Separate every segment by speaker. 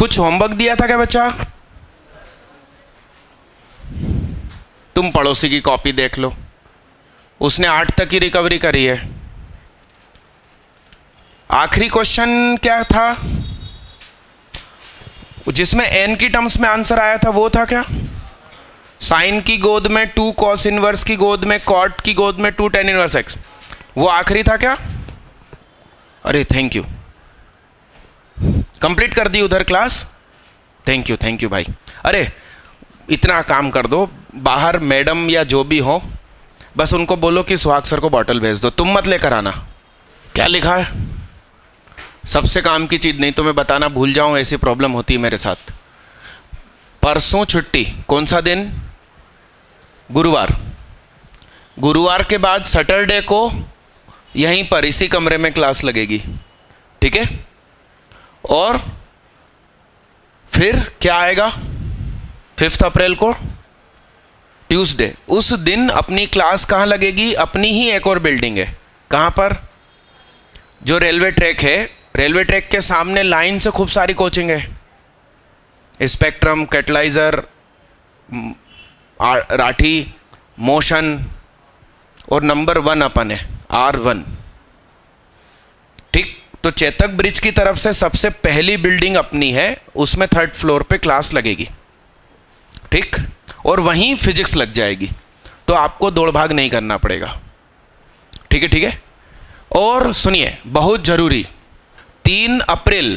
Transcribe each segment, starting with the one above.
Speaker 1: कुछ होमवर्क दिया था क्या बच्चा? तुम पड़ोसी की कॉपी देख लो, उसने 8 तक की रिकवरी करी है। आखिरी क्वेश्चन क्या था जिसमें n की टर्म्स में आंसर आया था, वो था क्या? साइन की गोद में 2 कॉस इनवर्स की गोद में कॉट की गोद में 2 tan इनवर्स x, वो आखिरी था क्या? अरे थैंक यू, कंप्लीट कर दी उधर क्लास। थैंक यू भाई। अरे इतना काम कर दो, बाहर मैडम या जो भी हो बस उनको बोलो कि सुहाग सर को बॉटल भेज दो, तुम मत लेकर आना। क्या लिखा है? सबसे काम की चीज़ नहीं तो मैं बताना भूल जाऊं, ऐसी प्रॉब्लम होती है मेरे साथ। परसों छुट्टी, कौन सा दिन? गुरुवार। गुरुवार के बाद सैटरडे को यहीं पर इसी कमरे में क्लास लगेगी, ठीक है? और फिर क्या आएगा 5 अप्रैल को? ट्यूसडे। उस दिन अपनी क्लास कहाँ लगेगी? अपनी ही एक और बिल्डिंग है। कहाँ पर? जो रेलवे ट्रैक है, रेलवे ट्रैक के सामने लाइन से खूब सारी कोचिंग है। स्पेक्ट्रम, कैटलाइजर, राठी, मोशन और नंबर 1 अपन है R1, ठीक? तो चेतक ब्रिज की तरफ से सबसे पहली बिल्डिंग अपनी है, उसमें 3rd फ्लोर पे क्लास लगेगी, ठीक? और वहीं फिजिक्स लग जाएगी, तो आपको दौड़ भाग नहीं करना पड़ेगा, ठीक है? ठीक है। और सुनिए, बहुत जरूरी, 3 अप्रैल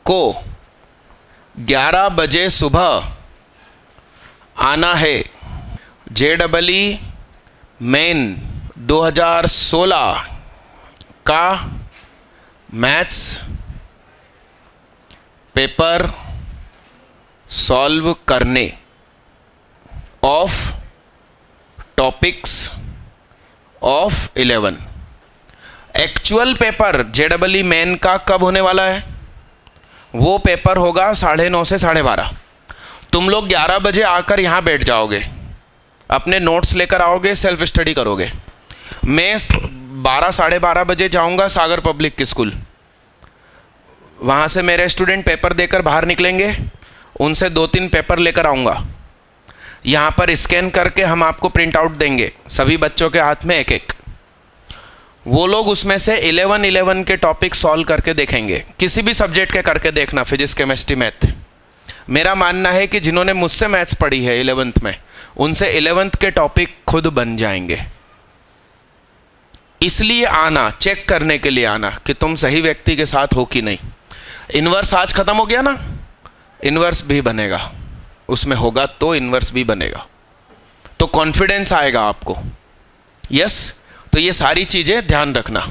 Speaker 1: को 11 बजे सुबह आना है। JEE मेन 2016 का मैथ्स पेपर सॉल्व करने of topics of 11। Actual paper JEE main का कब होने वाला है? वो पेपर होगा 9:30 से 12:30। तुम लोग 11 बजे आकर यहाँ बैठ जाओगे, अपने नोट्स लेकर आओगे, सेल्फ स्टडी करोगे। मैं 12 साढ़े 12 बजे जाऊँगा सागर पब्लिक स्कूल, वहाँ से मेरे स्टूडेंट पेपर देकर बाहर निकलेंगे, उनसे 2-3 पेपर लेकर आऊँगा। यहाँ पर स्कैन करके हम आपको प्रिंट आउट देंगे, सभी बच्चों के हाथ में 1-1। वो लोग उसमें से 11 के टॉपिक सॉल्व करके देखेंगे, किसी भी सब्जेक्ट के करके देखना, फिजिक्स, केमिस्ट्री, मैथ। मेरा मानना है कि जिन्होंने मुझसे मैथ्स पढ़ी है 11th में, उनसे 11th के टॉपिक खुद बन जाएंगे। इसलिए आना, चेक करने के लिए आना कि तुम सही व्यक्ति के साथ हो कि नहीं। इनवर्स आज खत्म हो गया ना, इनवर्स भी बनेगा, उसमें होगा तो इनवर्स भी बनेगा, तो कॉन्फिडेंस आएगा आपको। यस, तो ये सारी चीजें ध्यान रखना।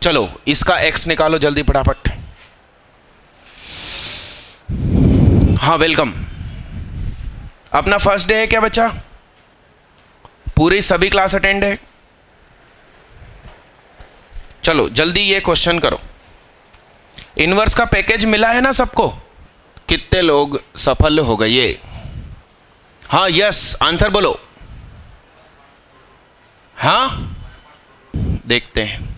Speaker 1: चलो इसका x निकालो जल्दी फटाफट। हाँ वेलकम। अपना फर्स्ट डे है क्या बच्चा? पूरी सभी क्लास अटेंड है? चलो जल्दी ये क्वेश्चन करो। इनवर्स का पैकेज मिला है ना सबको? कितने लोग सफल हो गए ये? हाँ यस, आंसर बोलो। हाँ देखते हैं।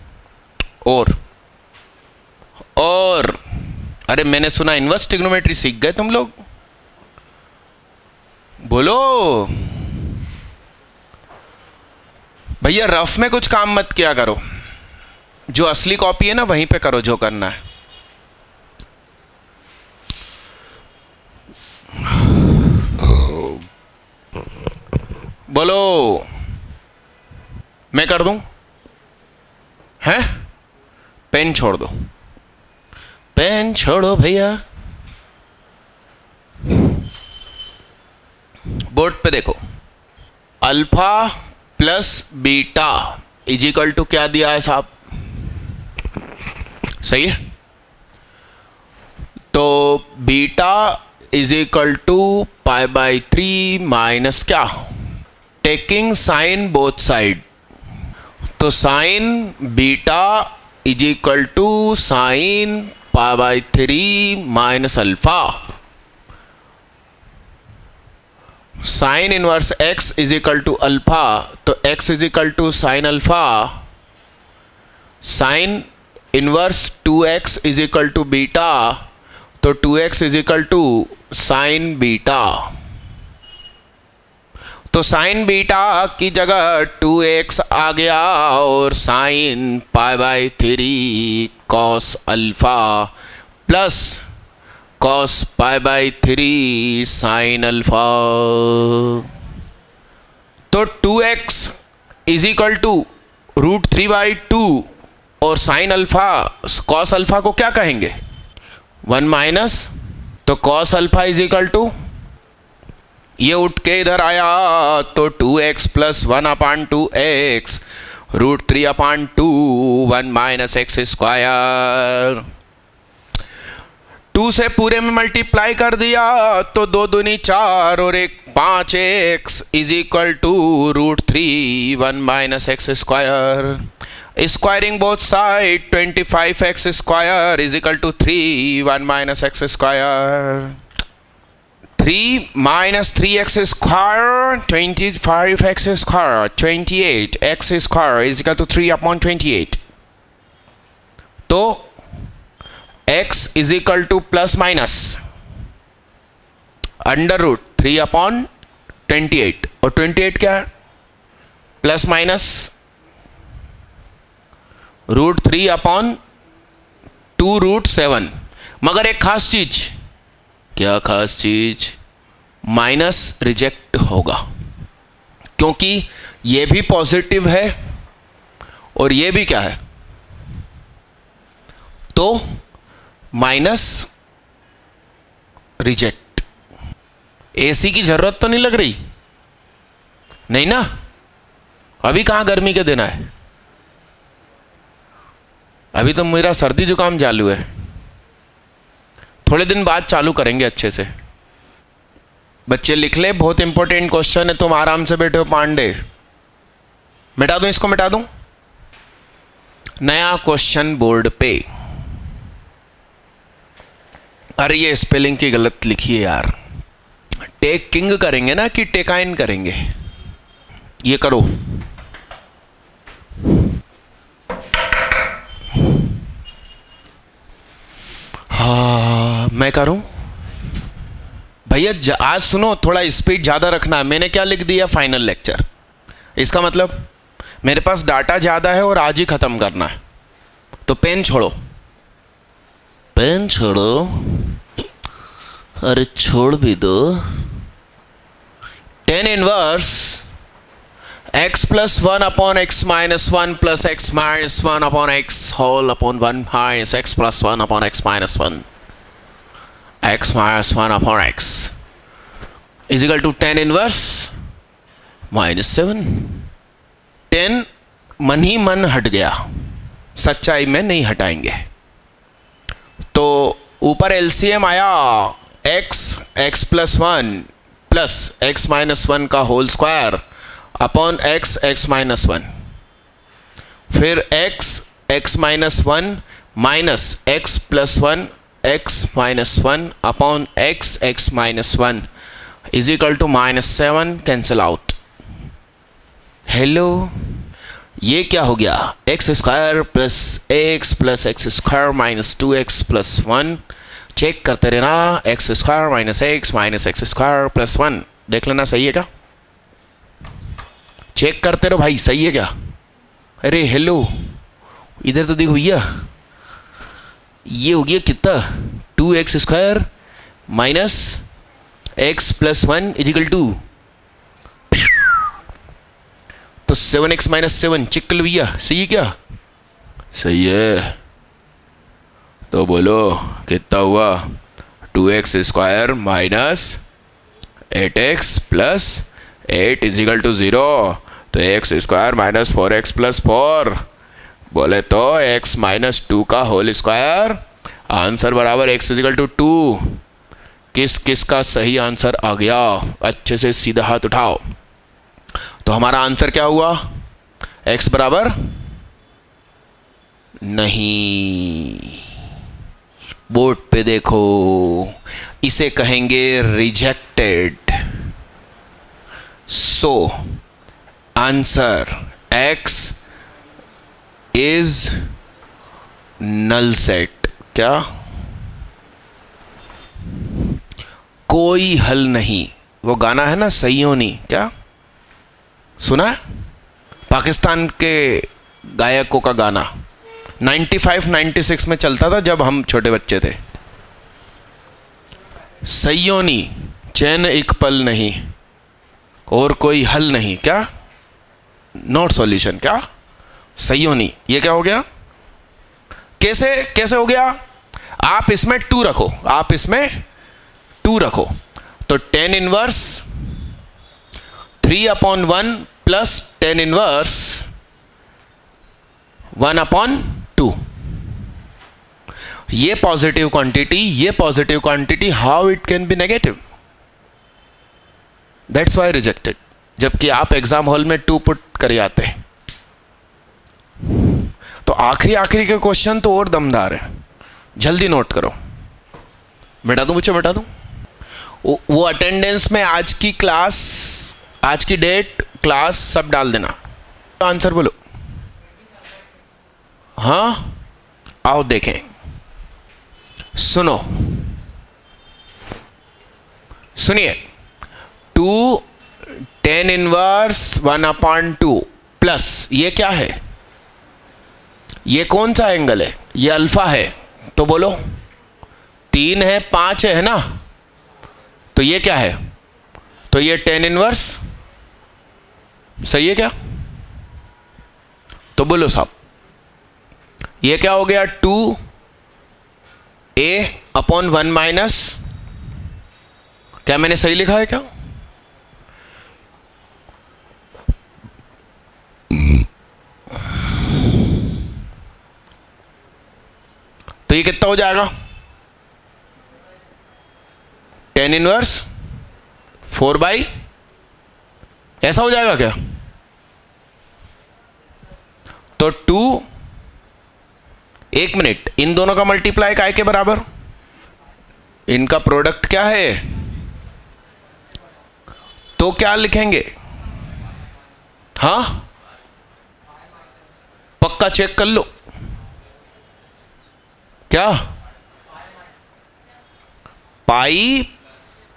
Speaker 1: और अरे मैंने सुना इनवर्स ट्रिग्नोमेट्री सीख गए तुम लोग, बोलो भैया। रफ में कुछ काम मत किया करो, जो असली कॉपी है ना वहीं पे करो जो करना है। बोलो, मैं कर दूं? हैं? पेन छोड़ दो, पेन छोड़ो भैया। बोर्ड पे देखो, alpha plus beta is equal to क्या दिया है साहब? सही है। तो beta is equal to π/3 minus क्या, टेकिंग साइन बोथ साइड। तो sine beta is equal to sine π/3 minus alpha. Sine inverse x is equal to alpha, तो x is equal to sine alpha. Sine inverse 2x is equal to beta, तो 2x is equal to sine beta, तो sine beta की जगह 2x आ गया और sine pi by 3 cos alpha plus cos pi by 3 sine alpha. तो 2x is equal to √3/2 और sine alpha cos alpha को क्या कहेंगे 1 माइनस, तो cos alpha is equal to, ये उठ के इधर आया तो 2x plus 1/2x √3/2 1 minus x square. 2 से पूरे में मल्टीप्लाई कर दिया तो 2 दूनी 4 और 1 5x is equal to √3 1 minus x square. Squaring both side 25x square is equal to 3 1 minus x square. 3 minus 3x square 25x square 28x square is equal to 3/28। तो x is equal to plus minus √3/28 और 28 क्या है plus minus √3/2√7। मगर एक खास चीज, क्या खास चीज, माइनस रिजेक्ट होगा क्योंकि ये भी पॉजिटिव है और ये भी क्या है, तो माइनस रिजेक्ट। एसी की जरूरत तो नहीं लग रही, नहीं ना, अभी कहां गर्मी के दिन है, अभी तो मेरा सर्दी जुकाम चालू है, थोड़े दिन बाद चालू करेंगे अच्छे से। बच्चे लिख ले, बहुत इंपॉर्टेंट क्वेश्चन है, तुम आराम से बैठे हो पांडे। मिटा दूं इसको, मिटा दूं। नया क्वेश्चन बोर्ड पे, अरे ये स्पेलिंग की गलत लिखी है यार, टेक किंग करेंगे ना कि टेकाइन करेंगे, ये करो। हाँ मैं करूं भैया, आज सुनो, थोड़ा स्पीड ज्यादा रखना है। मैंने क्या लिख दिया फाइनल लेक्चर, इसका मतलब मेरे पास डाटा ज्यादा है और आज ही खत्म करना है। तो पेन छोड़ो, पेन छोड़ो, अरे छोड़ भी दो। tan inverse x plus 1/x-1 plus x-1/x whole upon 1 minus x plus 1/x-1 x-1/x is equal to tan inverse -7। 10 मन ही मन हट गया, सच्चाई में नहीं हटाएंगे। तो ऊपर एलसीएम आया x प्लस 1 प्लस x-1 का होल स्क्वायर अपॉन x-1, फिर x-1 minus x plus 1 x-1 upon x-1 is equal to -7, cancel out. Hello, ये क्या हो गया, x square plus x square minus 2x plus 1, check करते रहना, x square minus x square plus 1, देख लेना सही है क्या, चेक करते रहो भाई, सही है क्या। अरे हेलो, इधर तो देखो भैया, ये हो गया कितना 2x square minus x plus 1 is equal to, तो 7x माइनस 7, चेक कर लो भैया, सही है क्या, सही है। तो बोलो कितना हुआ, 2x square minus 8x plus 8 is equal to 0, तो x square minus 4x plus 4, बोले तो x माइनस 2 का होल स्क्वायर, आंसर बराबर x इजिकल टू 2। किस किस का सही आंसर आ गया, अच्छे से सीधा हाथ उठाओ। तो हमारा आंसर क्या हुआ, x बराबर नहीं, बोर्ड पे देखो, इसे कहेंगे rejected. So answer x is null set. क्या कोई हल नहीं, वो गाना है ना सईयों नी, क्या सुना है? पाकिस्तान के गायकों का गाना 95-96 में चलता था जब हम छोटे बच्चे थे। सईयों नी चैन एक पल नहीं, और कोई हल नहीं, क्या नॉट सॉल्यूशन, क्या सईयों नी। ये क्या हो गया? कैसे कैसे हो गया? आप इसमें 2 रखो, आप इसमें 2 रखो, तो tan inverse 3/1 plus tan inverse 1/2। ये पॉजिटिव क्वांटिटी, ये positive quantity, how it can be negative? That's why rejected. जबकि आप एग्जाम हॉल में 2 पुट कर आते हैं। तो आखिरी के क्वेश्चन तो और दमदार है, जल्दी नोट करो। मिटा दूं, मुझे मिटा दूं? वो अटेंडेंस में आज की क्लास, आज की डेट, क्लास सब डाल देना। आंसर बोलो। हाँ, आओ देखें, सुनो, सुनिए। 2 tan इनवर्स 1/2 प्लस ये क्या है? ये कौन सा एंगल है? ये अल्फा है, तो बोलो 3 है 5 है ना, तो ये क्या है? तो ये tan इनवर्स, सही है क्या? तो बोलो साहब, ये क्या हो गया? 2a/1 क्या मैंने सही लिखा है क्या? तो ये कितना हो जाएगा? tan इनवर्स 4/, ऐसा हो जाएगा क्या? तो 2, 1 मिनट, इन दोनों का मल्टीप्लाई काय के बराबर? इनका प्रोडक्ट क्या है? तो क्या लिखेंगे? हाँ, पक्का चेक कर लो। क्या? पाई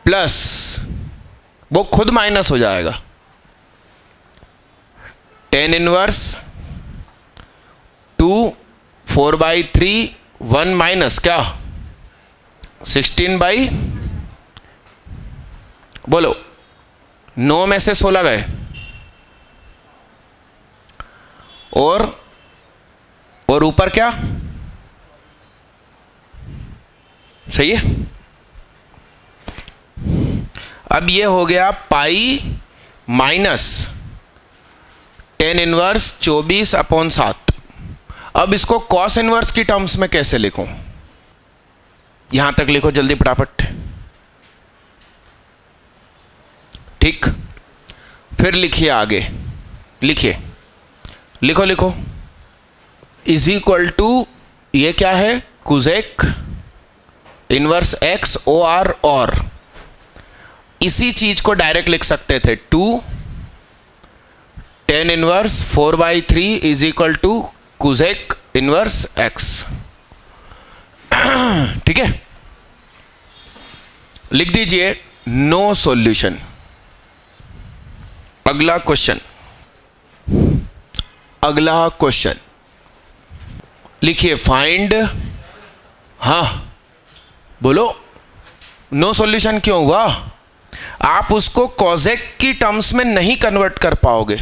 Speaker 1: प्लस, वो खुद माइनस हो जाएगा, tan इनवर्स 2 4/3 1 माइनस क्या 16/, बोलो 9 में से 16 गए, और ऊपर क्या? सही है। अब ये हो गया पाई माइनस tan इनवर्स 24/7। अब इसको cos इनवर्स की टर्म्स में कैसे लिखूं? यहां तक लिखो जल्दी फटाफट। ठीक, फिर लिखिए आगे, लिखिए, लिखो लिखो, इज इक्वल टू, ये क्या है? कुजेक इनवर्स x OR, और इसी चीज को डायरेक्ट लिख सकते थे 2 tan inverse 4/3 is equal to cosec inverse x। ठीक है, लिख दीजिए नो सॉल्यूशन। अगला क्वेश्चन, अगला क्वेश्चन लिखिए, फाइंड, हाँ बोलो, नो सॉल्यूशन क्यों हुआ? आप उसको कॉजेक की टर्म्स में नहीं कन्वर्ट कर पाओगे।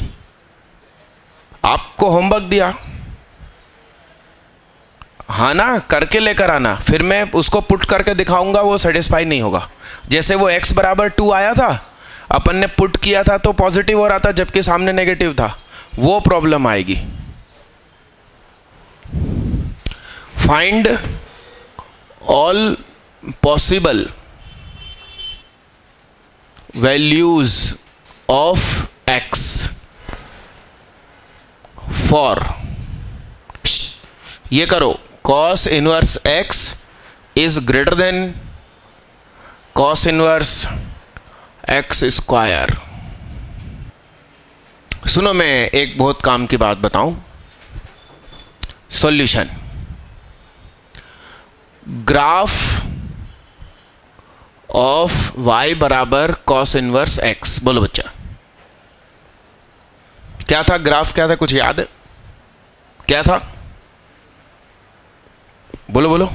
Speaker 1: आपको होमवर्क दिया, हाँ ना, करके लेकर आना, फिर मैं उसको पुट करके दिखाऊंगा, वो सेटिस्फाई नहीं होगा। जैसे वो x बराबर 2 आया था, अपन ने पुट किया था तो पॉजिटिव हो रहा था जबकि सामने नेगेटिव था, वो प्रॉब्लम आएगी। Find all possible values of x for, ये करो, cos inverse x is greater than cos inverse x square. सुनो, मैं एक बहुत काम की बात बताऊं। सॉल्यूशन, ग्राफ ऑफ y बराबर कॉस इनवर्स x। बोलो बच्चा, क्या था ग्राफ, क्या था, कुछ याद है क्या था? बोलो बोलो।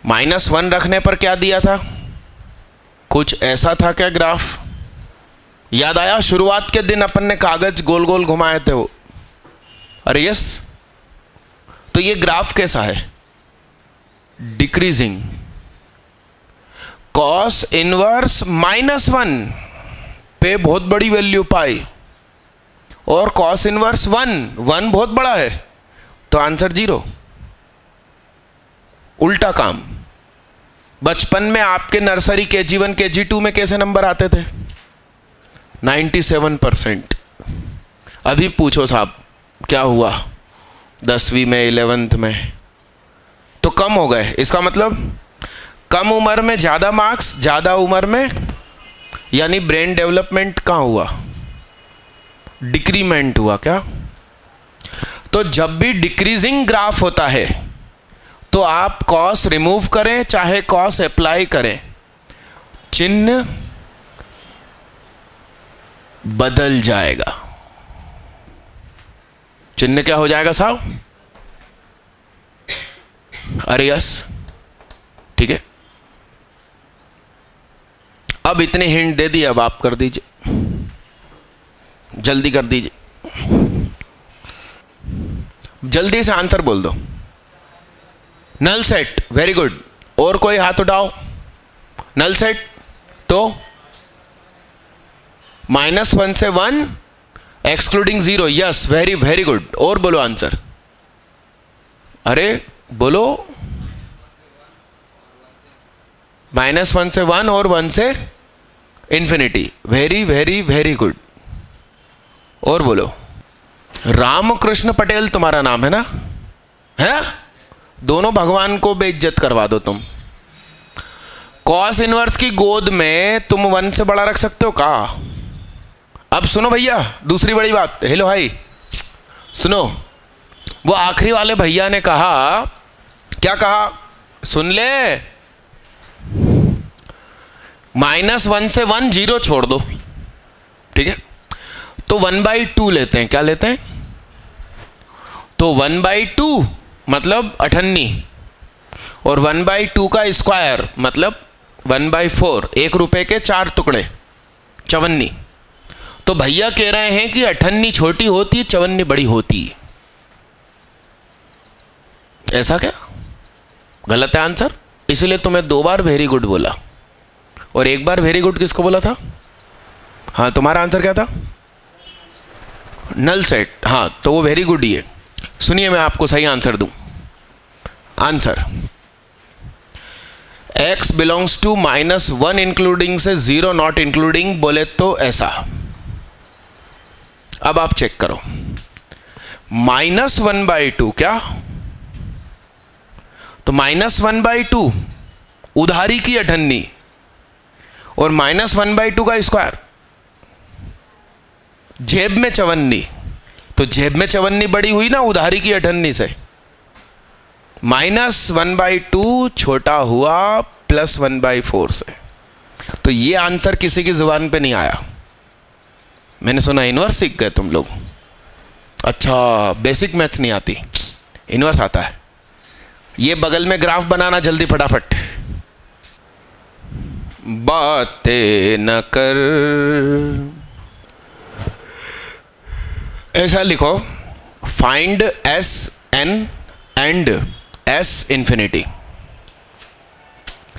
Speaker 1: -1 रखने पर क्या दिया था? कुछ ऐसा था क्या ग्राफ? याद आया? शुरुआत के दिन अपन ने कागज गोल गोल घुमाए थे वो। अरे यस, तो ये ग्राफ कैसा है? डिक्रीजिंग। कॉस इनवर्स -1 पे बहुत बड़ी वैल्यू पाई और कॉस इनवर्स 1 बहुत बड़ा है, तो आंसर 0। उल्टा काम। बचपन में आपके नर्सरी KG1 KG2 में कैसे नंबर आते थे? 97%। अभी पूछो साहब क्या हुआ 10वीं में 11th में? तो कम हो गए। इसका मतलब कम उम्र में ज़्यादा मार्क्स, ज़्यादा उम्र में यानी ब्रेन डेवलपमेंट कहाँ हुआ? डिक्रीमेंट हुआ क्या? तो जब भी डिक्रीजिंग ग्राफ होता है तो आप कॉस रिमूव करें चाहे कॉस अप्लाई करें, चिन्ह बदल जाएगा। चिन्ह क्या हो जाएगा साहब? अरे यस, ठीक है। अब इतने हिंट दे दिए, अब आप कर दीजिए, जल्दी कर दीजिए, जल्दी से आंसर बोल दो। Null set, very good. और कोई हाथ उठाओ। नल सेट तो -1 से 1 excluding 0, yes, very very good. और बोलो आंसर। अरे बोलो, -1 से 1 और 1 से infinity, very very very good. और बोलो। रामकृष्ण पटेल तुम्हारा नाम है ना? है? दोनों भगवान को बेइज्जत करवा दो तुम। कॉस इनवर्स की गोद में तुम 1 से बड़ा रख सकते हो का? अब सुनो भैया, दूसरी बड़ी बात। हेलो भाई, सुनो। वो आखिरी वाले भैया ने कहा, क्या कहा? सुन ले, -1 से 1 0 छोड़ दो, ठीक है? तो 1/2 लेते हैं। क्या लेते हैं? तो 1/2 मतलब 98 और 1/2 का स्क्वायर मतलब 1/4, 1 रुपए के 4 टुकड़े, 54। तो भैया कह रहे हैं कि 98 छोटी होती है, 54 बड़ी होती है। ऐसा क्या? गलत है आंसर। इसलिए तुम्हें 2 बार वेरी गुड बोला और 1 बार वेरी गुड किसको बोला था? हाँ, तुम्हारा आंसर क्या था? Null set. हाँ, तो वो वेरी गुड ही है। सुनिए, मैं आपको सही आंसर दूं। Answer x belongs to -1 including से 0 नॉट इंक्लूडिंग बोले तो ऐसा। अब आप चेक करो, -1/2 क्या? तो -1/2 उधारी की 98 और -1/2 का स्क्वायर, जेब में 54। तो जेब में 54 बड़ी हुई ना उधारी की 98 से। -1/2 छोटा हुआ +1/4 से। तो ये आंसर किसी की जुबान पे नहीं आया। मैंने सुना इनवर्स सीख गए तुम लोग। अच्छा, बेसिक मैथ्स नहीं आती, इनवर्स आता है। ये बगल में ग्राफ बनाना जल्दी फटाफट। बातें न कर, ऐसा लिखो, find Sn and S infinity.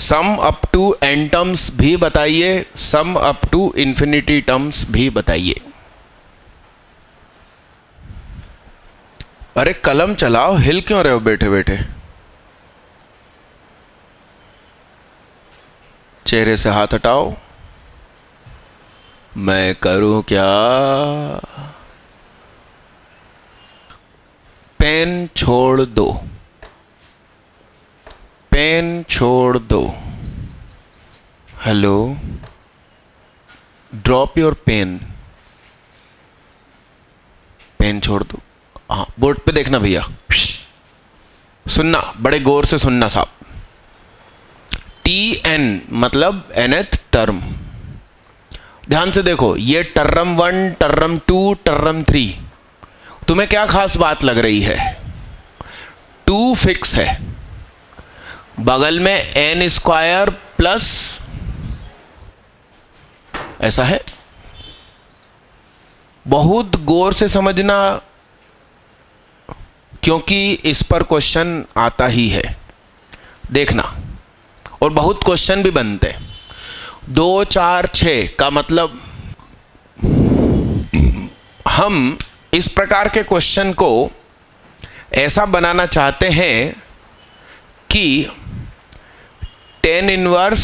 Speaker 1: Sum up to n terms भी बताइए, sum up to infinity terms भी बताइए। अरे कलम चलाओ, हिल क्यों रहे हो बैठे बैठे? चेहरे से हाथ हटाओ। मैं करूं क्या? पेन छोड़ दो, पेन छोड़ दो। Hello, drop your pen. Pen छोड़ दो। हाँ, बोर्ड पे देखना भैया, सुनना, बड़े गौर से सुनना साहब। Tn मतलब nth टर्म। ध्यान से देखो, ये टर्म 1, टर्म 2, टर्म 3, तुम्हें क्या खास बात लग रही है? 2 फिक्स है, बगल में n स्क्वायर प्लस, ऐसा है। बहुत गौर से समझना, क्योंकि इस पर क्वेश्चन आता ही है, देखना। और बहुत क्वेश्चन भी बनते हैं। 2, 4, 6 का मतलब, हम इस प्रकार के क्वेश्चन को ऐसा बनाना चाहते हैं कि tan inverse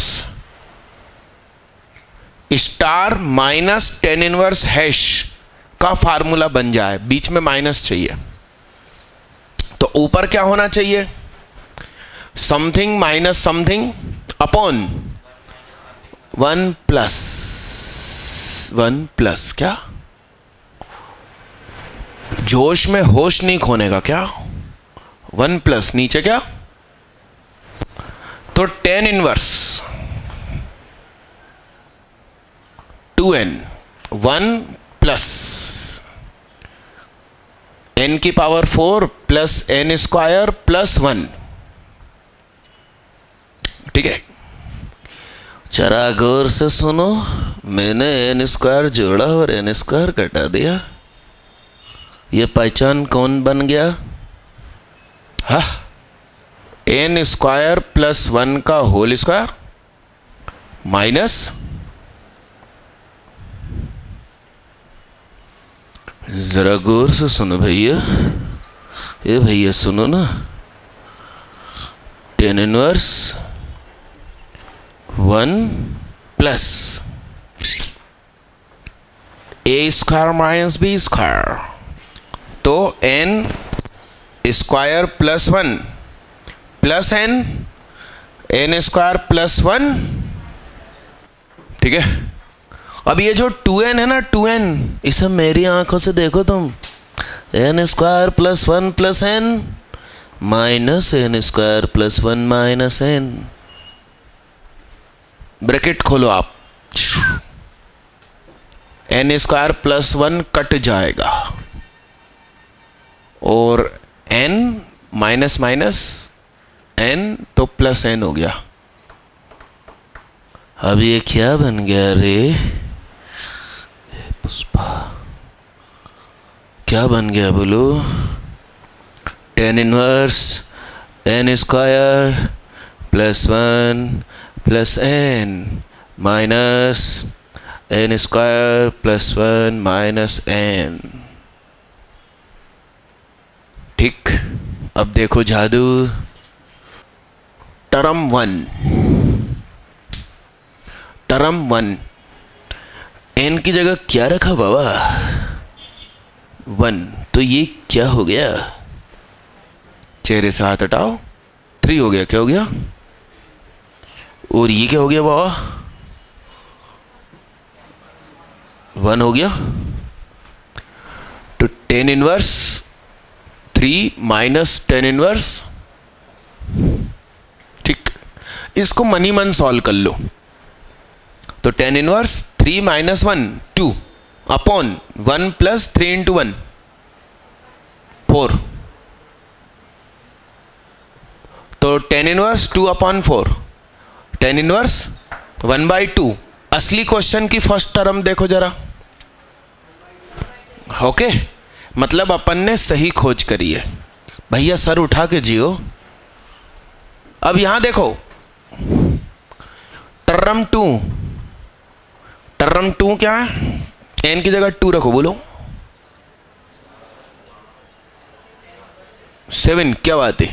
Speaker 1: star minus tan inverse hash का फार्मूला बन जाए, बीच में माइनस चाहिए। तो ऊपर क्या होना चाहिए? Something minus something upon 1 plus क्या? जोश में होश नहीं खोने का क्या? 1 प्लस नीचे क्या? तो tan inverse 2n 1 plus n की power 4 plus n square plus 1। ठीक है, जरा गौर से सुनो, मैंने n स्क्वायर जोड़ा और n स्क्वायर घटा दिया। ये पहचान कौन बन गया? हा, n स्क्वायर प्लस 1 का होल स्क्वायर माइनस, जरा गौर से सुनो भैया, ये भैया सुनो ना, tan inverse 1 plus a square minus b square, तो n square plus 1 plus n square plus 1। ठीक है, अब ये जो 2n है ना, 2n, इसे मेरी आंखों से देखो तुम, n square plus 1 plus n minus n square plus 1 minus n। Bracket खोलो आप, n स्क्वायर प्लस 1 कट जाएगा और n माइनस माइनस n तो प्लस n हो गया। अब ये क्या बन गया रे पुष्पा? क्या बन गया बोलो? tan inverse n square plus 1 plus n minus n square plus 1 minus n। ठीक, अब देखो जादू। टर्म 1 n की जगह क्या रखा बाबा? 1, तो ये क्या हो गया? चेहरे से हाथ हटाओ, 3 हो गया। क्या हो गया? और ये क्या हो गया बाबा? 1 हो गया। तो tan inverse 3 minus tan inverse, ठीक, इसको मनी मन सॉल्व कर लो। तो tan inverse 3 minus 1 2 upon 1 plus 3 into 1 4। तो tan inverse 2 upon 4, tan inverse 1/2। असली क्वेश्चन की फर्स्ट टर्म देखो जरा। ओके, मतलब अपन ने सही खोज करी है भैया, सर उठा के जियो। अब यहां देखो, टर्म 2 क्या है? n की जगह 2 रखो, बोलो 7। क्या बात है?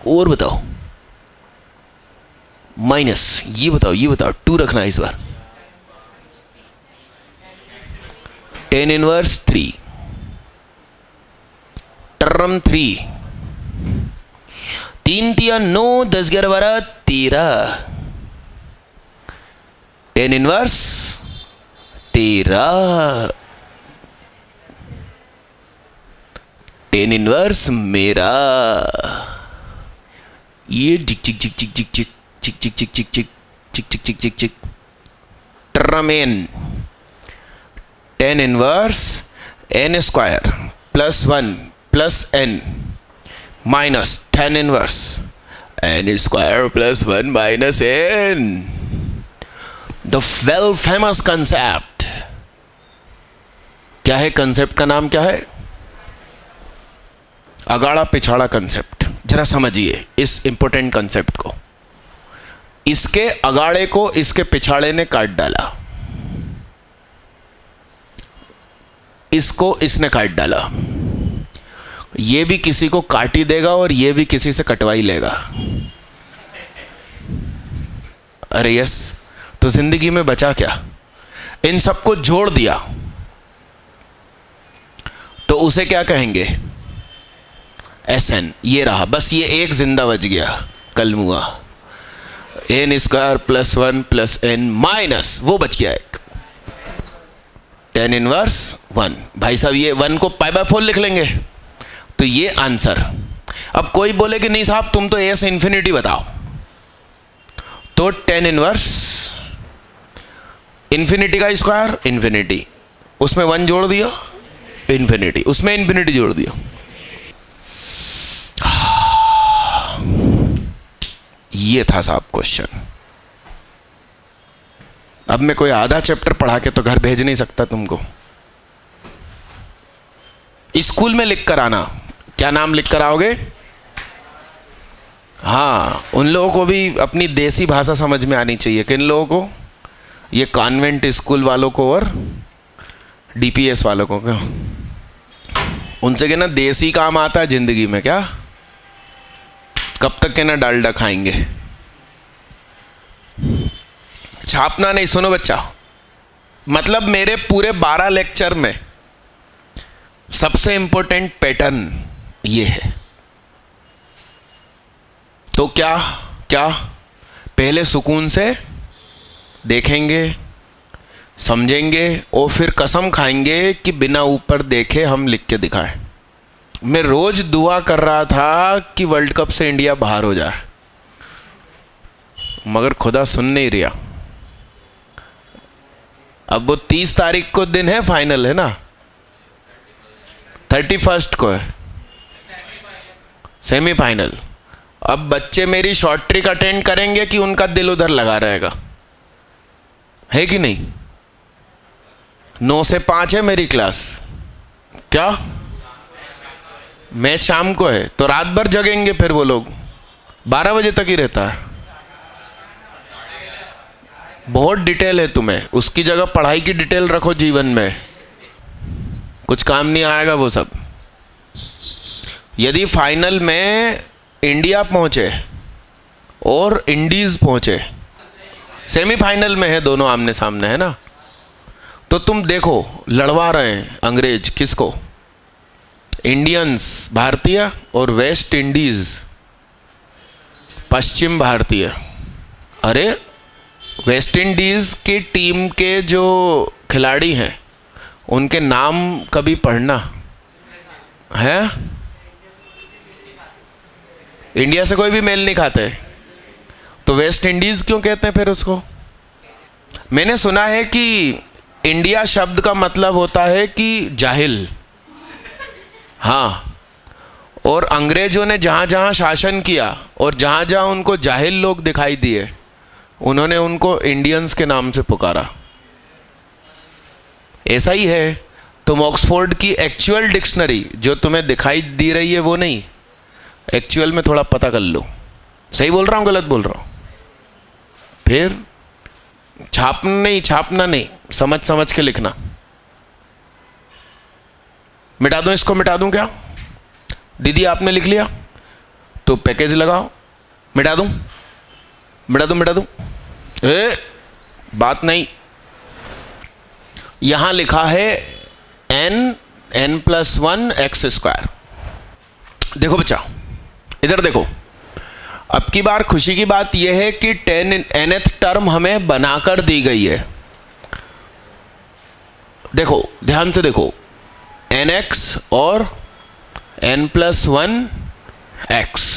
Speaker 1: और बताओ, माइनस, ये बताओ 2 रखना है इस बार। tan इनवर्स 3, टर्म 3, 3 तिया 9, 10 11 12 13, tan इनवर्स 13, tan इनवर्स मेरा, ये जिक जिक जिक जिक जिक जिक चिक चिक चिक चिक चिक चिक चिक चिक चिक चिक term n tan inverse n square plus 1 plus n minus tan inverse n square plus 1 minus n. The well famous concept. क्या है कंसेप्ट का नाम? क्या है? अगाड़ा पिछाड़ा कंसेप्ट. जरा समझिए इस इंपॉर्टेंट कंसेप्ट को. इसके अगाड़े को इसके पिछाड़े ने काट डाला, इसको इसने काट डाला, ये भी किसी को काट ही देगा और ये भी किसी से कटवा ही लेगा. अरे यस, तो जिंदगी में बचा क्या? इन सबको जोड़ दिया तो उसे क्या कहेंगे? SN. ये रहा, बस ये एक जिंदा बच गया, कलमुआ. n square plus 1 plus n minus वो बच गया एक tan इनवर्स 1. भाई साहब ये 1 को पाई बाय 4 लिख लेंगे तो ये आंसर. अब कोई बोले कि नहीं साहब तुम तो a से इंफिनिटी बताओ, तो tan इनवर्स इंफिनिटी का स्क्वायर इंफिनिटी, उसमें 1 जोड़ दिया इंफिनिटी, उसमें इंफिनिटी जोड़ दिया. ये था साहब क्वेश्चन. अब मैं कोई आधा चैप्टर पढ़ा के तो घर भेज नहीं सकता तुमको. स्कूल में लिख कर आना. क्या नाम लिख कर आओगे? हाँ, उन लोगों को भी अपनी देसी भाषा समझ में आनी चाहिए. किन लोगों को? ये कॉन्वेंट स्कूल वालों को और DPS वालों को. क्या उनसे कहना देसी काम आता है जिंदगी में? क्या कब तक कहना डालडा खाएंगे? छापना नहीं. सुनो बच्चा, मतलब मेरे पूरे 12 लेक्चर में सबसे इंपॉर्टेंट पैटर्न ये है. तो क्या क्या पहले सुकून से देखेंगे, समझेंगे और फिर कसम खाएंगे कि बिना ऊपर देखे हम लिख के दिखाएं. मैं रोज दुआ कर रहा था कि वर्ल्ड कप से इंडिया बाहर हो जाए, मगर खुदा सुन नहीं रहा. अब वो 30 तारीख को दिन है, फाइनल है ना, 31 को है सेमीफाइनल. अब बच्चे मेरी शॉर्ट ट्रिक अटेंड करेंगे कि उनका दिल उधर लगा रहेगा, है कि नहीं? 9 से 5 है मेरी क्लास. क्या मैच शाम को है? तो रात भर जगेंगे फिर वो लोग, 12 बजे तक ही रहता है. बहुत डिटेल है तुम्हें, उसकी जगह पढ़ाई की डिटेल रखो जीवन में, कुछ काम नहीं आएगा वो सब. यदि फाइनल में इंडिया पहुंचे और इंडीज पहुंचे, सेमीफाइनल में है, दोनों आमने सामने है ना, तो तुम देखो लड़वा रहे हैं अंग्रेज किसको? इंडियंस भारतीय और वेस्ट इंडीज पश्चिम भारतीय. अरे वेस्ट इंडीज की टीम के जो खिलाड़ी हैं उनके नाम कभी पढ़ना है? इंडिया से कोई भी मेल नहीं खाते, तो वेस्ट इंडीज क्यों कहते हैं फिर उसको? मैंने सुना है कि इंडिया शब्द का मतलब होता है कि जाहिल. हाँ, और अंग्रेजों ने जहाँ जहाँ शासन किया और जहाँ जहाँ उनको जाहिल लोग दिखाई दिए, उन्होंने उनको इंडियंस के नाम से पुकारा. ऐसा ही है. तुम ऑक्सफोर्ड की एक्चुअल डिक्शनरी जो तुम्हें दिखाई दी रही है वो नहीं, एक्चुअल में थोड़ा पता कर लो. सही बोल रहा हूँ गलत बोल रहा हूँ? फिर छापना नहीं, समझ समझ के लिखना. मिटा दूं इसको? मिटा दूं क्या? दीदी आपने लिख लिया तो पैकेज लगाओ. मिटा दूं? मिटा दूं? मिटा दूं? बात नहीं. यहां लिखा है n+1 x स्क्वायर. देखो बच्चा, इधर देखो. अब की बार खुशी की बात यह है कि nth टर्म हमें बनाकर दी गई है. देखो ध्यान से देखो, nx और n+1 x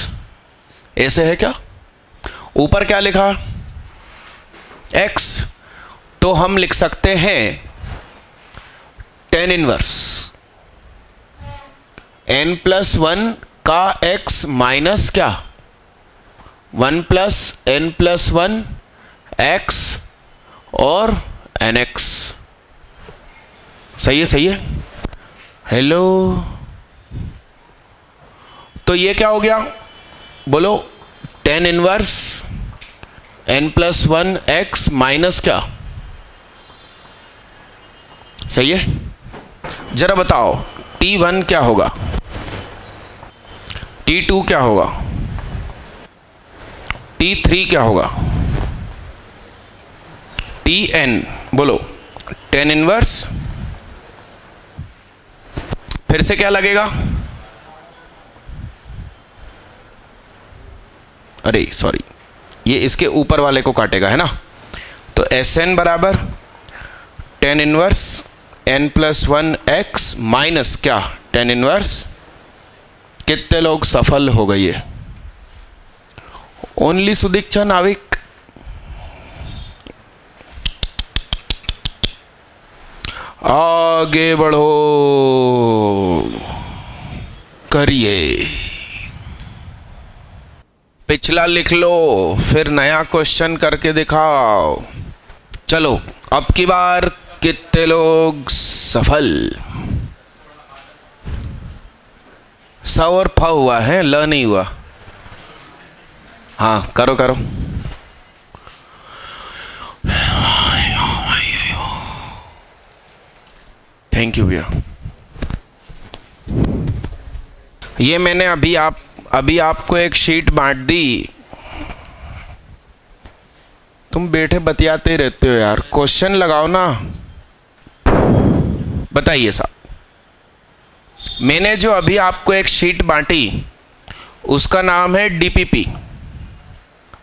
Speaker 1: ऐसे है क्या? ऊपर क्या लिखा, x, तो हम लिख सकते हैं tan इनवर्स n प्लस 1 का x माइनस क्या 1 प्लस n प्लस 1 x और nx। सही है, सही है। हेलो, तो ये क्या हो गया, बोलो, tan inverse n plus 1 x minus क्या, सही है। जरा बताओ t1 क्या होगा, t2 क्या होगा, t3 क्या होगा, tn, बोलो, tan इनवर्स, फिर से क्या लगेगा, अरे सॉरी, ये इसके ऊपर वाले को काटेगा, है ना। तो Sn बराबर tan inverse n plus 1 x minus क्या tan इनवर्स। कितने लोग सफल हो गए, ये ओनली सुदीक्षा नाविक। आगे बढ़ो, करिए, पिछला लिख लो, फिर नया क्वेश्चन करके दिखाओ। चलो, अब की बार कितने लोग सफल, स और फ हुआ है, ल नहीं हुआ। हाँ, करो करो। थैंक यू भैया। ये मैंने अभी आपको एक शीट बांट दी। तुम बैठे बतियाते रहते हो यार, क्वेश्चन लगाओ ना। बताइए साहब, मैंने जो अभी आपको एक शीट बांटी उसका नाम है डीपीपी,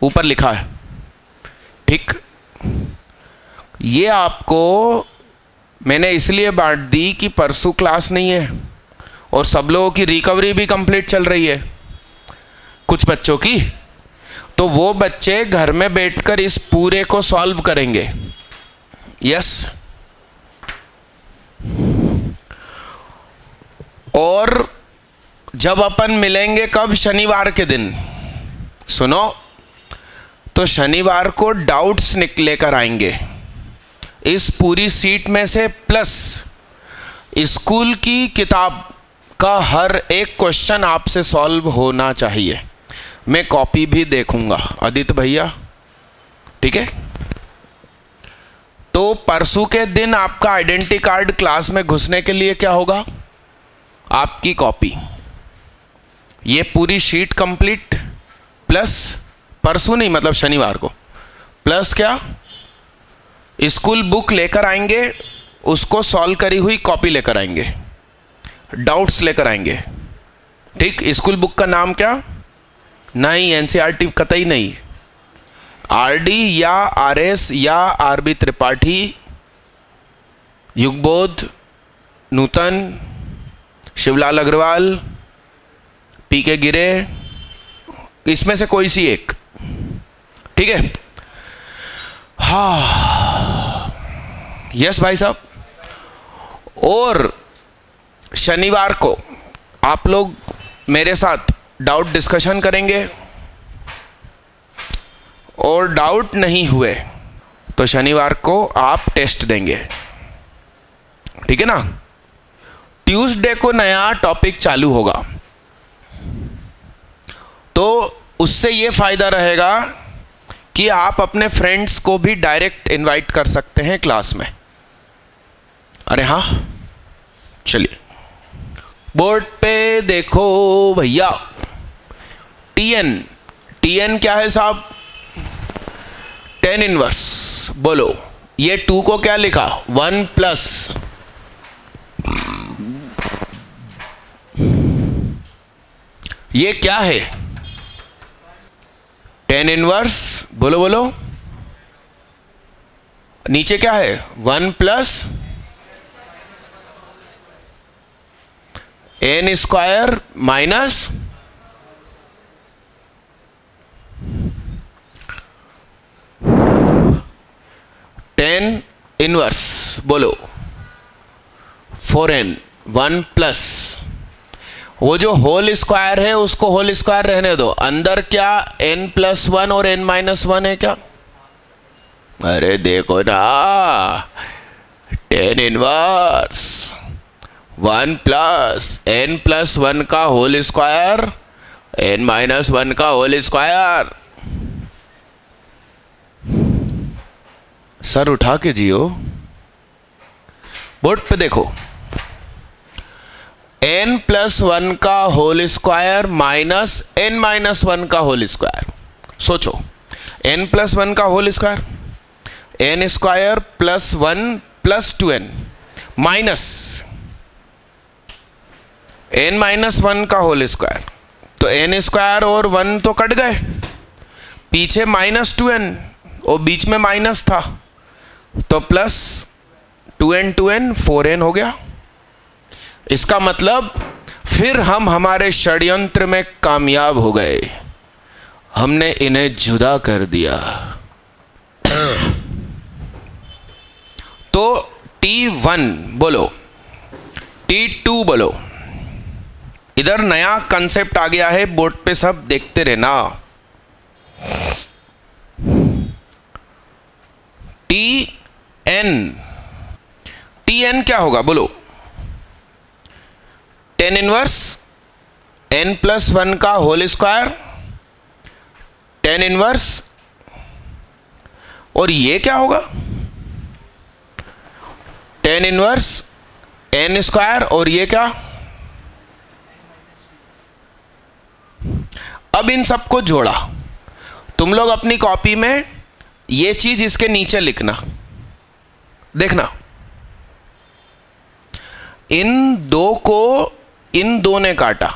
Speaker 1: ऊपर लिखा है, ठीक। ये आपको मैंने इसलिए बांट दी कि परसों क्लास नहीं है और सब लोगों की रिकवरी भी कंप्लीट चल रही है, कुछ बच्चों की। तो वो बच्चे घर में बैठकर इस पूरे को सॉल्व करेंगे। यस, और जब अपन मिलेंगे कब, शनिवार के दिन, सुनो, तो शनिवार को डाउट्स लेकर आएंगे इस पूरी सीट में से, प्लस स्कूल की किताब का हर एक क्वेश्चन आपसे सॉल्व होना चाहिए। मैं कॉपी भी देखूंगा, आदित्य भैया, ठीक है। तो परसों के दिन आपका आइडेंटिटी कार्ड क्लास में घुसने के लिए क्या होगा, आपकी कॉपी, ये पूरी शीट कंप्लीट, प्लस परसों नहीं मतलब शनिवार को, प्लस क्या, स्कूल बुक लेकर आएंगे, उसको सॉल्व करी हुई कॉपी लेकर आएंगे, डाउट्स लेकर आएंगे, ठीक। स्कूल बुक का नाम क्या, नहीं एनसीईआरटी कतई नहीं, आरडी या आरएस या आरबी त्रिपाठी, युगबोध, नूतन, शिवलाल अग्रवाल, पीके गिरे, इसमें से कोई सी एक, ठीक है। हाँ, यस भाई साहब। और शनिवार को आप लोग मेरे साथ डाउट डिस्कशन करेंगे, और डाउट नहीं हुए तो शनिवार को आप टेस्ट देंगे, ठीक है ना। ट्यूसडे को नया टॉपिक चालू होगा, तो उससे ये फायदा रहेगा कि आप अपने फ्रेंड्स को भी डायरेक्ट इनवाइट कर सकते हैं क्लास में। अरे हाँ, चलिए बोर्ड पे देखो भैया, टीएन क्या है साहब, tan इनवर्स। बोलो, ये 2 को क्या लिखा, 1 प्लस, ये क्या है, tan इनवर्स, बोलो बोलो, नीचे क्या है, 1 plus n square minus tan inverse बोलो 4n 1 प्लस वो जो होल स्क्वायर है उसको होल स्क्वायर रहने दो, अंदर क्या n+1 और n-1 है क्या? अरे देखो ना, 10 इनवर्स 1 प्लस n+1 का होल स्क्वायर n-1 का होल स्क्वायर। सर उठा के जियो, बोर्ड पे देखो, n+1 का होल स्क्वायर माइनस n-1 का होल स्क्वायर। सोचो, n+1 का whole square n square plus 1 plus 2n minus n-1 का होल स्क्वायर, तो n स्क्वायर और 1 तो कट गए, पीछे -2n और बीच में माइनस था, तो प्लस 2n 4n हो गया। इसका मतलब फिर हम हमारे षड्यंत्र में कामयाब हो गए, हमने इन्हें जुदा कर दिया। तो T1 बोलो, T2 बोलो। इधर नया कंसेप्ट आ गया है, बोर्ड पे सब देखते रहना। Tn क्या होगा बोलो? 10 इनवर्स n+1 का होल स्क्वायर 10 इनवर्स, और ये क्या होगा? 10 इनवर्स n स्क्वायर, और ये क्या? अब इन सबको जोड़ा, तुम लोग अपनी कॉपी में ये चीज इसके नीचे लिखना, देखना इन दो को इन दो ने काटा,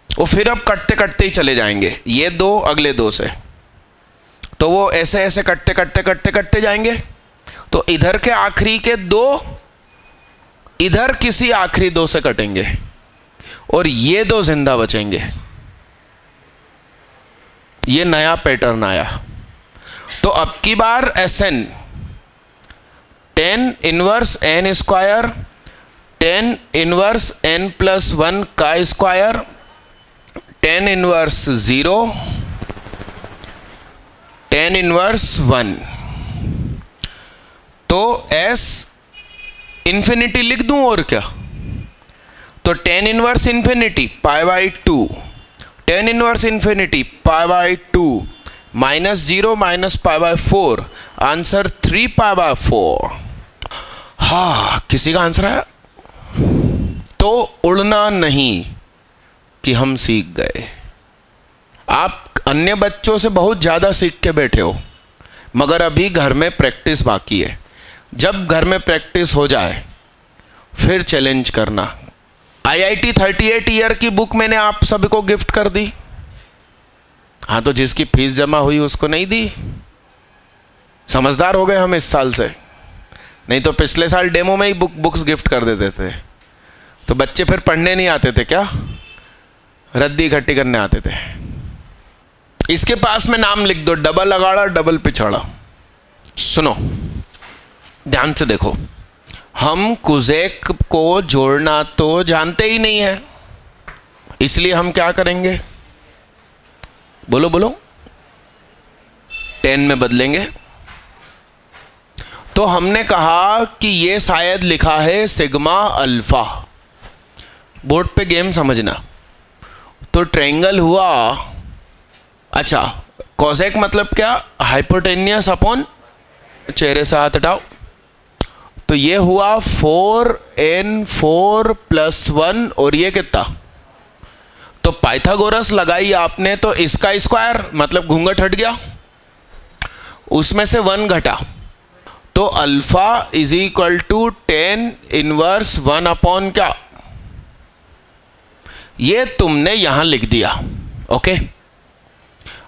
Speaker 1: वो फिर अब कटते कटते ही चले जाएंगे, ये दो अगले दो से, तो वो ऐसे ऐसे कटते कटते कटते कटते जाएंगे, तो इधर के आखिरी के दो इधर किसी आखिरी दो से कटेंगे, और ये दो जिंदा बचेंगे। ये नया पैटर्न आया। तो अब की बार Sn 10 inverse n square 10 inverse n+1 का स्क्वायर 10 इनवर्स 0 10 इनवर्स 1, तो S इंफिनिटी लिख दूं और क्या? तो 10 inverse infinity π/2 10 inverse infinity π/2 -0 -π/4, answer 3π/4। हाँ, किसी का आंसर है? तो उड़ना नहीं कि हम सीख गए। आप अन्य बच्चों से बहुत ज़्यादा सीख के बैठे हो, मगर अभी घर में प्रैक्टिस बाकी है। जब घर में प्रैक्टिस हो जाए फिर चैलेंज करना। IIT 38 ईयर की बुक मैंने आप सभी को गिफ्ट कर दी। हाँ, तो जिसकी फीस जमा हुई उसको नहीं दी। समझदार हो गए हम इस साल से, नहीं तो पिछले साल डेमो में ही बुक्स गिफ्ट कर देते थे, तो बच्चे फिर पढ़ने नहीं आते थे, क्या रद्दी इकट्ठी करने आते थे। इसके पास में नाम लिख दो, डबल अगाड़ा डबल पिछाड़ा। सुनो ध्यान से देखो, हम कुजैक को जोड़ना तो जानते ही नहीं है, इसलिए हम क्या करेंगे? बोलो बोलो, 10 में बदलेंगे। तो हमने कहा कि ये शायद लिखा है सिग्मा अल्फा। बोर्ड पे गेम समझना। तो ट्रायंगल हुआ, अच्छा कोसेक मतलब क्या? हाइपोटेनियस अपॉन, चेहरे से हाथ हटाओ, तो ये हुआ 4n4 + 1, और ये कितना? तो पाइथागोरस लगाई आपने, तो इसका स्क्वायर मतलब घूंघट हट गया, उसमें से 1 घटा, तो अल्फा = 10 इनवर्स 1 अपॉन क्या? ये तुमने यहां लिख दिया। ओके,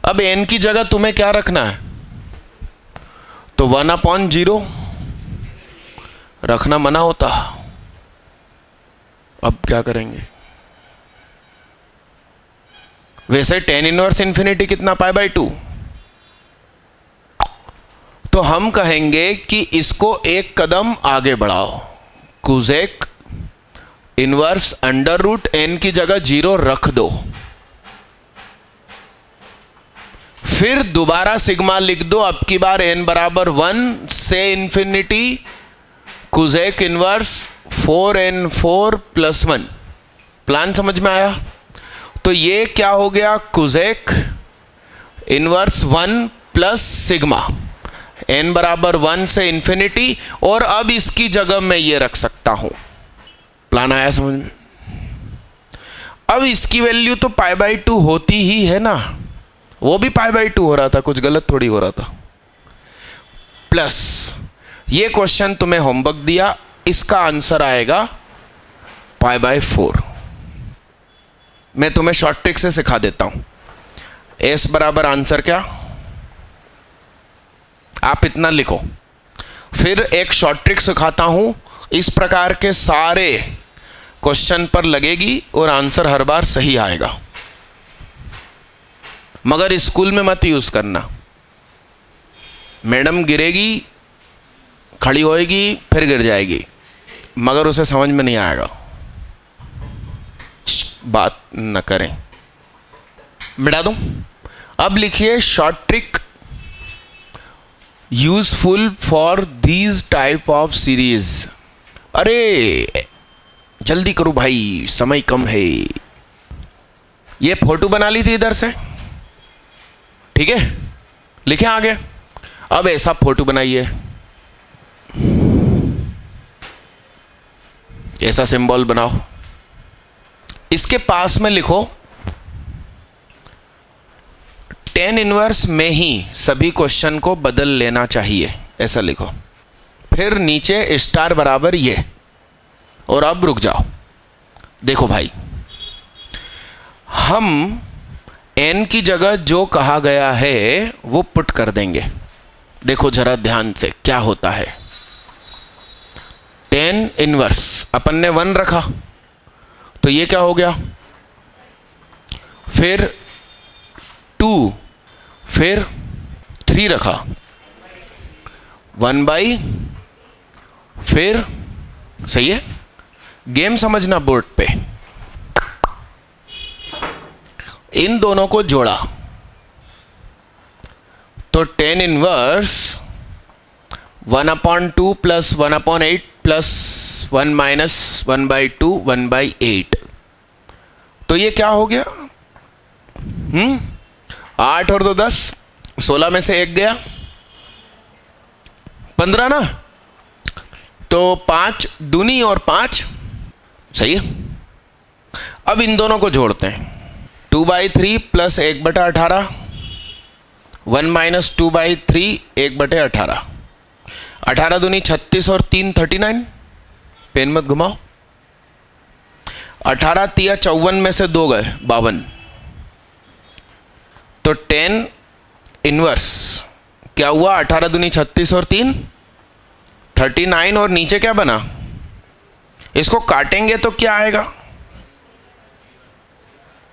Speaker 1: अब n की जगह तुम्हें क्या रखना है? तो 1/0 रखना मना होता। अब क्या करेंगे? वैसे 10 इनवर्स इंफिनिटी कितना? π/2। तो हम कहेंगे कि इसको एक कदम आगे बढ़ाओ, cosec inverse under root N की जगह 0 रख दो, फिर दोबारा सिग्मा लिख दो, अब की बार n बराबर 1 से infinity cosec inverse 4n4 + 1। Plan समझ में आया? तो ये क्या हो गया, cosec inverse 1 plus sigma, n बराबर 1 से इंफिनिटी, और अब इसकी जगह मैं ये रख सकता हूं। प्लान आया समझ में? अब इसकी वैल्यू तो π/2 होती ही है ना, वो भी π/2 हो रहा था, कुछ गलत थोड़ी हो रहा था। प्लस ये क्वेश्चन तुम्हें होमवर्क दिया, इसका आंसर आएगा π/4। मैं तुम्हें शॉर्ट ट्रिक से सिखा देता हूं। s बराबर आंसर क्या, आप इतना लिखो, फिर एक शॉर्ट ट्रिक सिखाता हूं, इस प्रकार के सारे क्वेश्चन पर लगेगी और आंसर हर बार सही आएगा। मगर स्कूल में मत यूज करना, मैडम गिरेगी, खड़ी होएगी, फिर गिर जाएगी, मगर उसे समझ में नहीं आएगा। बात न करें, मिटा दूं। अब लिखिए short trick useful for these type of series. अरे जल्दी करो भाई, समय कम है। ये फोटो बना ली थी इधर से, ठीक है, लिखे आगे। अब ऐसा फोटो बनाइए, ऐसा सिंबल बनाओ, इसके पास में लिखो tan इनवर्स में ही सभी क्वेश्चन को बदल लेना चाहिए, ऐसा लिखो। फिर नीचे स्टार बराबर ये, और अब रुक जाओ। देखो भाई, हम n की जगह जो कहा गया है वो पुट कर देंगे। देखो जरा ध्यान से क्या होता है। tan इनवर्स अपन ने 1 रखा, तो ये क्या हो गया, फिर 2, फिर 3 रखा, 1/, फिर सही है। गेम समझना बोर्ड पे, इन दोनों को जोड़ा तो tan इनवर्स 1/2 + 1/8 + 1 - 1/2 1/8, तो ये क्या हो गया, 8 और 2 10, 16 में से 1 गया, 15 ना, तो 5 दूनी और 5, सही है। अब इन दोनों को जोड़ते हैं, 2/3 + 1/18, 1 - 2/3 1/18, 18 दूनी 36 और 3 39, पेन मत घुमाओ, 18 तिया 54 में से 2 गए 52, तो tan इनवर्स क्या हुआ, 18 दूनी 36 और 3 39, और नीचे क्या बना, इसको काटेंगे तो क्या आएगा,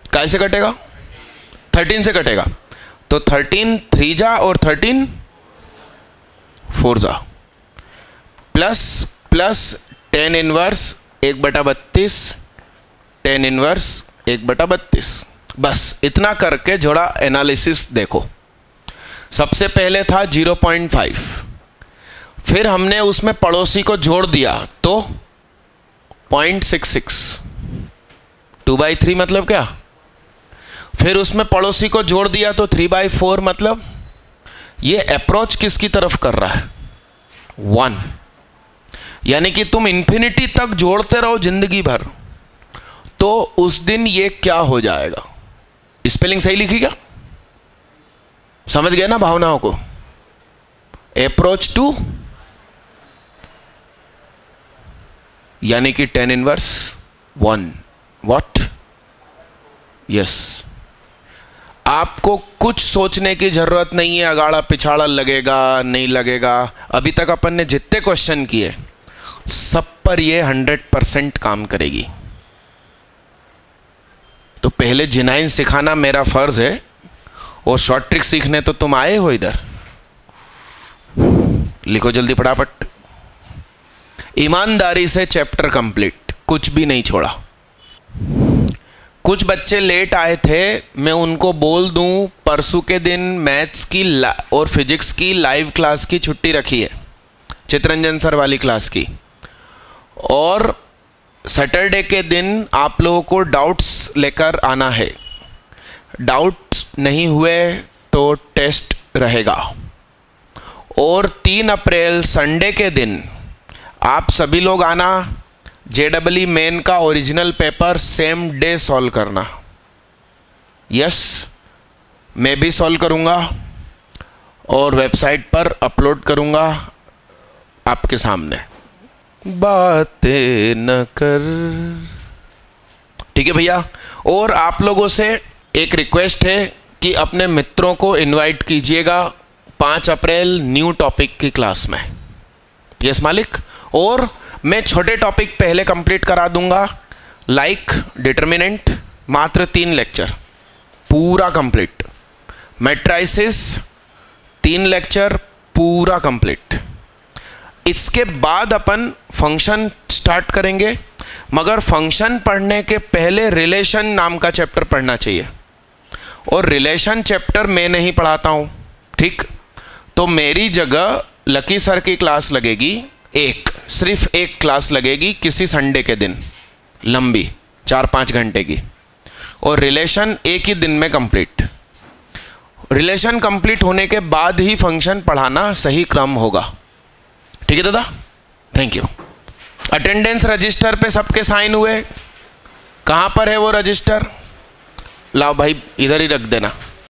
Speaker 1: काय से कटेगा, 13 से कटेगा, तो 13 3 जा और 13 4 जा, plus tan inverse 1/32, tan inverse 1/32। बस इतना करके जोड़ा एनालिसिस देखो। सबसे पहले था 0.5, फिर हमने उसमें पड़ोसी को जोड़ दिया तो 0.66, 2/3 मतलब क्या, फिर उसमें पड़ोसी को जोड़ दिया तो 3/4, मतलब ये अप्रोच किसकी तरफ कर रहा है, 1। यानी कि तुम इंफिनिटी तक जोड़ते रहो जिंदगी भर, तो उस दिन ये क्या हो जाएगा। स्पेलिंग सही लिखी क्या, समझ गए ना भावनाओं को। अप्रोच टू यानी कि tan इनवर्स 1, व्हाट, यस। आपको कुछ सोचने की जरूरत नहीं है, अगाड़ा पिछाड़ा लगेगा नहीं लगेगा। अभी तक अपन ने जितने क्वेश्चन किए सब पर ये 100% काम करेगी। तो पहले जिनाइन सिखाना मेरा फर्ज है, और शॉर्ट ट्रिक सीखने तो तुम आए हो इधर। लिखो जल्दी फटाफट। ईमानदारी से चैप्टर कंप्लीट, कुछ भी नहीं छोड़ा। कुछ बच्चे लेट आए थे, मैं उनको बोल दूं परसों के दिन मैथ्स की और फिजिक्स की लाइव क्लास की छुट्टी रखी है, चितरंजन सर वाली क्लास की, और सैटरडे के दिन आप लोगों को डाउट्स लेकर आना है। डाउट्स नहीं हुए तो टेस्ट रहेगा। और 3 अप्रैल संडे के दिन आप सभी लोग आना, JEE मेन का original paper same day solve करना। यस, मैं भी सॉल्व करूँगा और वेबसाइट पर अपलोड करूँगा आपके सामने। बातें न कर, ठीक है भैया। और आप लोगों से एक रिक्वेस्ट है कि अपने मित्रों को इनवाइट कीजिएगा 5 अप्रैल न्यू टॉपिक की क्लास में। यस मालिक। और मैं छोटे टॉपिक पहले कंप्लीट करा दूंगा, लाइक डिटर्मिनेंट, मात्र 3 लेक्चर पूरा कंप्लीट। मैट्राइसिस 3 लेक्चर पूरा कंप्लीट। इसके बाद अपन फंक्शन स्टार्ट करेंगे, मगर फंक्शन पढ़ने के पहले रिलेशन नाम का चैप्टर पढ़ना चाहिए। और रिलेशन चैप्टर मैं नहीं पढ़ाता हूँ, ठीक। तो मेरी जगह लकी सर की क्लास लगेगी, सिर्फ एक क्लास लगेगी किसी संडे के दिन, लंबी 4-5 घंटे की, और रिलेशन एक ही दिन में कंप्लीट। रिलेशन कंप्लीट होने के बाद ही फंक्शन पढ़ाना सही क्रम होगा, ठीक है दादा। Thank you. अटेंडेंस रजिस्टर पे सबके साइन हुए? कहाँ पर है वो रजिस्टर? लाओ भाई, इधर ही रख देना।